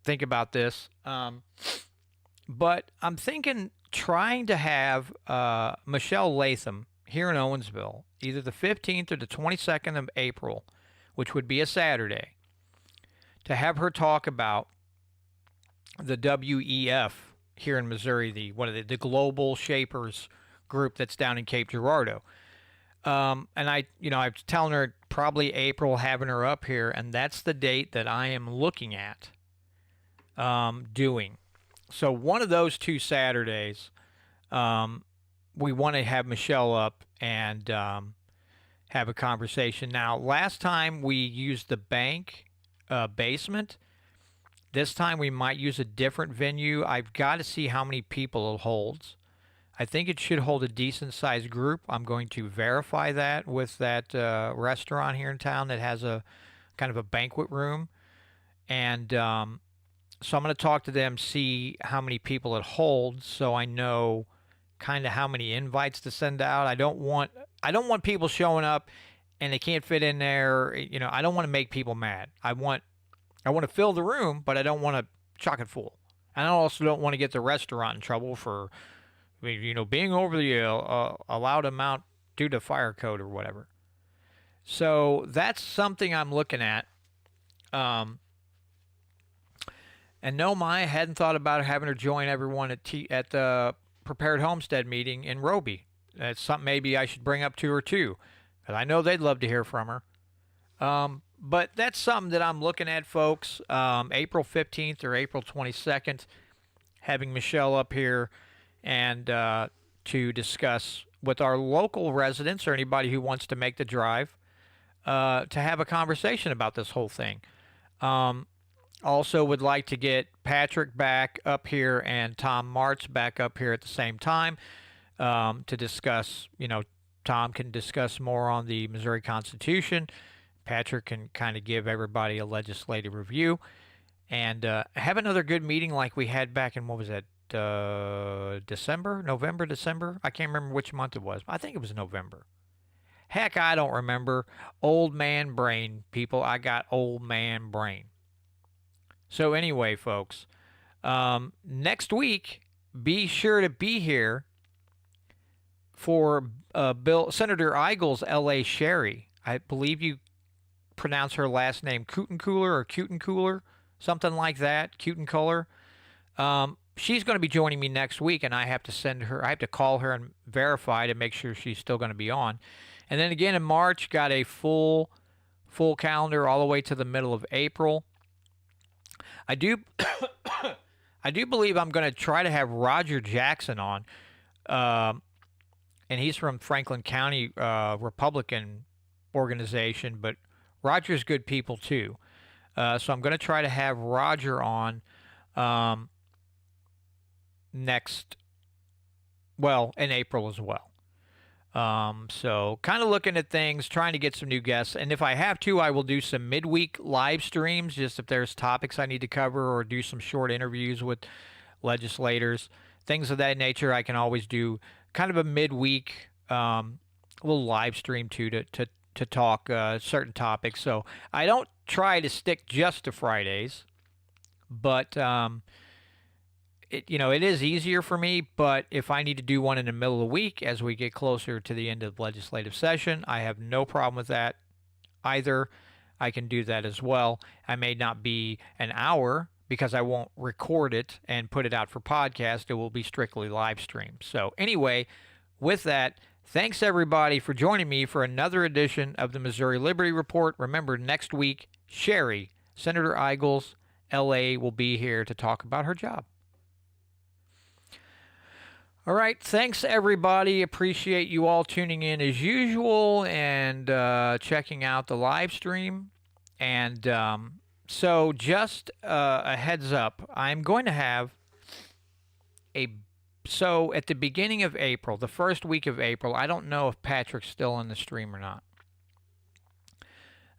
think about this. But I'm thinking trying to have Michelle Latham here in Owensville, either the 15th or the 22nd of April, which would be a Saturday, to have her talk about the WEF here in Missouri, the Global Shapers group that's down in Cape Girardeau. And I was telling her probably April, having her up here, and that's the date that I am looking at doing. So one of those two Saturdays, we want to have Michelle up and have a conversation. Now, last time we used the bank basement. This time we might use a different venue. I've got to see how many people it holds. I think it should hold a decent-sized group. I'm going to verify that with that restaurant here in town that has a kind of a banquet room. And so I'm going to talk to them, see how many people it holds, so I know kind of how many invites to send out. I don't want people showing up and they can't fit in there. I don't want to make people mad. I want to fill the room, but I don't want to chock it full. And I also don't want to get the restaurant in trouble for being over the allowed amount due to fire code or whatever. So that's something I'm looking at. And no, I hadn't thought about having her join everyone at the Prepared Homestead meeting in Roby. That's something maybe I should bring up to her too, because I know they'd love to hear from her. But that's something that I'm looking at, folks. April 15th or April 22nd, having Michelle up here and to discuss with our local residents or anybody who wants to make the drive to have a conversation about this whole thing. Also would like to get Patrick back up here and Tom Martz back up here at the same time to discuss, Tom can discuss more on the Missouri Constitution. Patrick can kind of give everybody a legislative review and have another good meeting like we had back in, what was that, November, December? I can't remember which month it was. I think it was November. Heck, I don't remember. Old man brain, people. I got old man brain. So anyway, folks, next week, be sure to be here for Senator Eigel's L.A. Sherry. I believe you pronounce her last name Cootencooler or Cutencooler, something like that, Cutencooler. She's going to be joining me next week, and I have to call her and verify to make sure she's still going to be on. And then again in March, got a full calendar all the way to the middle of April. I do believe I'm going to try to have Roger Jackson on, and he's from Franklin County Republican organization, but Roger's good people too. So I'm going to try to have Roger on in April as well. So kind of looking at things, trying to get some new guests. And if I have to, I will do some midweek live streams, just if there's topics I need to cover, or do some short interviews with legislators, things of that nature. I can always do kind of a midweek little live stream too to talk certain topics. So I don't try to stick just to Fridays, but it is easier for me, but if I need to do one in the middle of the week as we get closer to the end of the legislative session, I have no problem with that either. I can do that as well. I may not be an hour because I won't record it and put it out for podcast. It will be strictly live stream. So anyway, with that, thanks everybody for joining me for another edition of the Missouri Liberty Report. Remember, next week, Sherry, Senator Eigel's LA, will be here to talk about her job. All right, thanks everybody. Appreciate you all tuning in as usual and checking out the live stream. And so just a heads up, I'm going to have so at the beginning of April, the first week of April, I don't know if Patrick's still in the stream or not.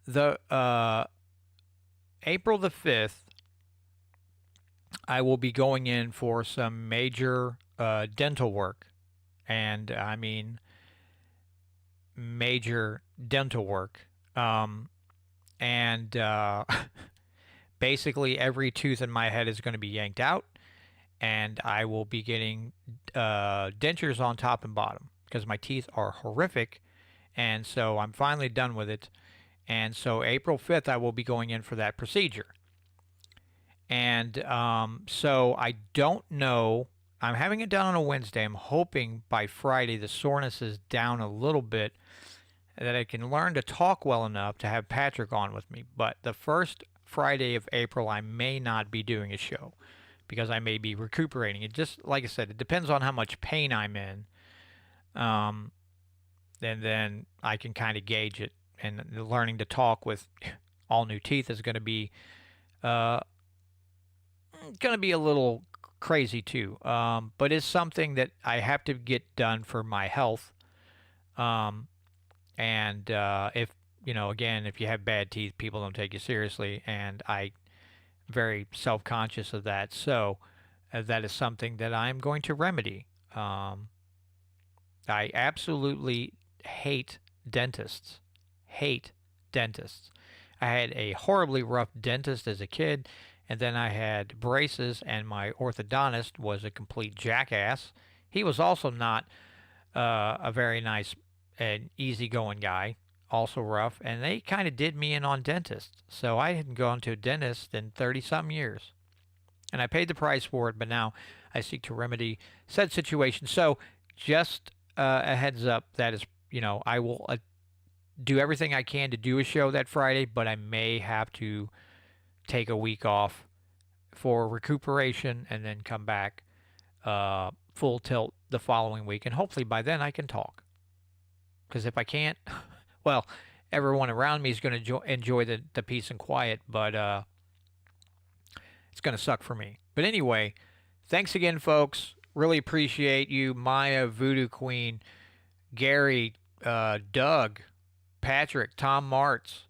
The April the 5th, I will be going in for some major dental work, and I mean major dental work, and basically every tooth in my head is going to be yanked out, and I will be getting dentures on top and bottom because my teeth are horrific, and so I'm finally done with it. And so April 5th I will be going in for that procedure. And so I don't know. I'm having it done on a Wednesday. I'm hoping by Friday the soreness is down a little bit, that I can learn to talk well enough to have Patrick on with me. But the first Friday of April, I may not be doing a show because I may be recuperating. It just, like I said, it depends on how much pain I'm in. And then I can kind of gauge it. And learning to talk with all new teeth is going to be a little crazy too, but it's something that I have to get done for my health. And if again, if you have bad teeth, people don't take you seriously, and I'm very self-conscious of that. So that is something that I'm going to remedy. I absolutely hate dentists. I had a horribly rough dentist as a kid. And then I had braces, and my orthodontist was a complete jackass. He was also not a very nice and easygoing guy, also rough. And they kind of did me in on dentists. So I hadn't gone to a dentist in 30-some years. And I paid the price for it, but now I seek to remedy said situation. So just a heads up, that is, I will do everything I can to do a show that Friday, but I may have to take a week off for recuperation and then come back full tilt the following week, and hopefully by then I can talk, because if I can't, well, everyone around me is going to enjoy the peace and quiet, but it's going to suck for me. But anyway, thanks again, folks. Really appreciate you, Maya, Voodoo Queen, Gary, Doug, Patrick, Tom Martz,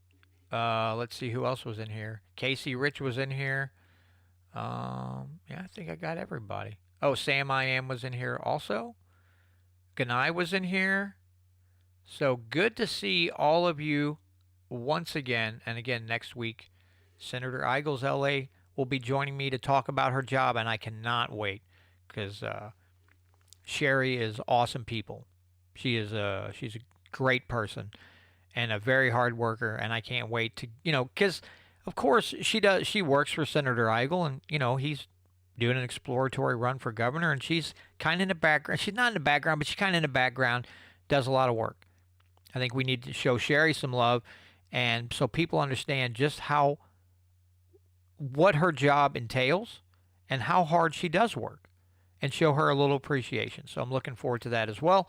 Let's see who else was in here. Casey Rich was in here. Yeah, I think I got everybody. Oh, Sam I Am was in here also. Ganai was in here. So good to see all of you once again. And again, next week, Senator Eigels, LA, will be joining me to talk about her job, and I cannot wait because Sherry is awesome people. She's a great person and a very hard worker, and I can't wait to, because of course she works for Senator Eigel, and he's doing an exploratory run for governor, and she's kind of in the background. She's not in the background, but she's kind of in the background, does a lot of work. I think we need to show Sherry some love, and so people understand just what her job entails and how hard she does work, and show her a little appreciation. So I'm looking forward to that as well.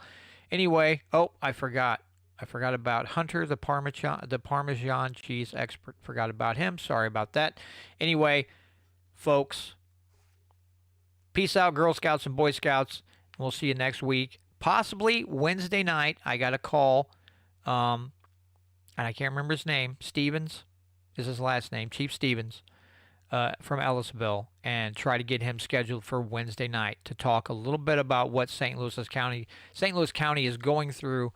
Anyway, I forgot about Hunter, the Parmesan cheese expert. Forgot about him. Sorry about that. Anyway, folks, peace out, Girl Scouts and Boy Scouts. We'll see you next week. Possibly Wednesday night. I got a call, and I can't remember his name. Stevens is his last name. Chief Stevens from Ellisville, and try to get him scheduled for Wednesday night to talk a little bit about what St. Louis County is going through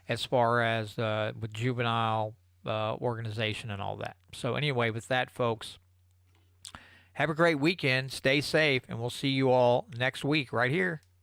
as far as with juvenile organization and all that. So anyway, with that, folks, have a great weekend. Stay safe, and we'll see you all next week right here